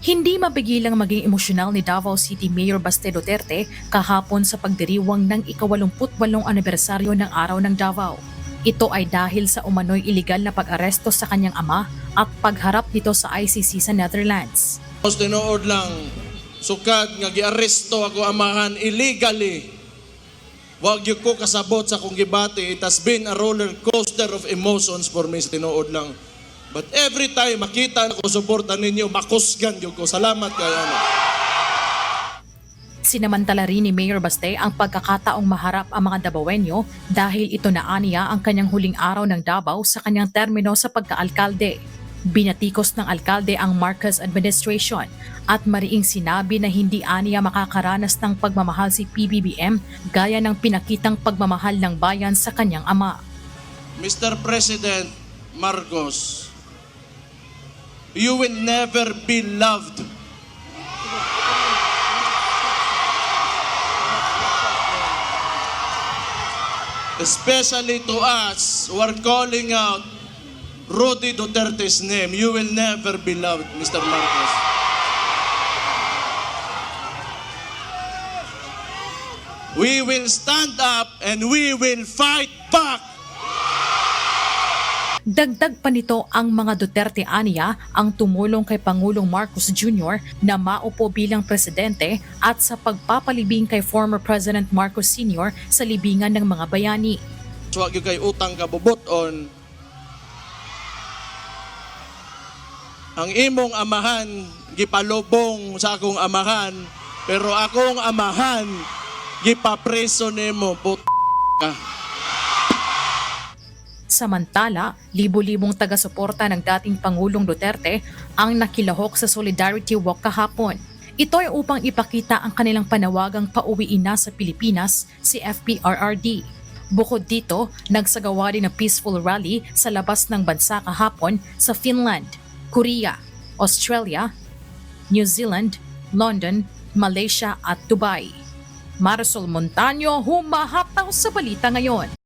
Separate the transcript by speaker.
Speaker 1: Hindi mapigilang maging emosyonal ni Davao City Mayor Baste Duterte kahapon sa pagdiriwang ng ika-88 anibersaryo ng Araw ng Davao. Ito ay dahil sa umano'y iligal na pag-aresto sa kanyang ama at pagharap nito sa ICC sa Netherlands.
Speaker 2: Tinuod lang, sukad nga giaresto ako amahan illegally. Wag yung ko kasabot sa kong gibati. It has been a roller coaster of emotions for me sa tinuod lang. But every time makita ko suporta ninyo, makusgan yung ko. Salamat kayo.
Speaker 1: Sinamantala rin ni Mayor Baste ang pagkakataong maharap ang mga Davaoenyo dahil ito na aniya ang kanyang huling araw ng Davao sa kanyang termino sa pagkaalkalde. Binatikos ng alkalde ang Marcos administration at mariing sinabi na hindi aniya makakaranas ng pagmamahal si PBBM gaya ng pinakitang pagmamahal ng bayan sa kanyang ama.
Speaker 2: Mr. President Marcos, you will never be loved. Especially to us who are calling out Rudy Duterte's name, you will never be loved, Mr. Marcos. We will stand up and we will fight back.
Speaker 1: Dagdag pa nito ang mga Duterte aniya ang tumulong kay Pangulong Marcos Jr. na maupo bilang presidente at sa pagpapalibing kay former President Marcos Sr. sa libingan ng mga bayani.
Speaker 2: So wag yung kay utang kabubuton. Ang imong amahan, gipalubong sa akong amahan, pero akong amahan, gipapreso nimo, ka.
Speaker 1: Samantala, libo-libong taga-suporta ng dating Pangulong Duterte ang nakilahok sa Solidarity Walk kahapon. Ito ay upang ipakita ang kanilang panawagang pauwiin na sa Pilipinas si FPRRD. Bukod dito, nagsagawa din ng peaceful rally sa labas ng bansa kahapon sa Finland, Korea, Australia, New Zealand, London, Malaysia at Dubai. Marisol Montaño, humahataw sa balita ngayon.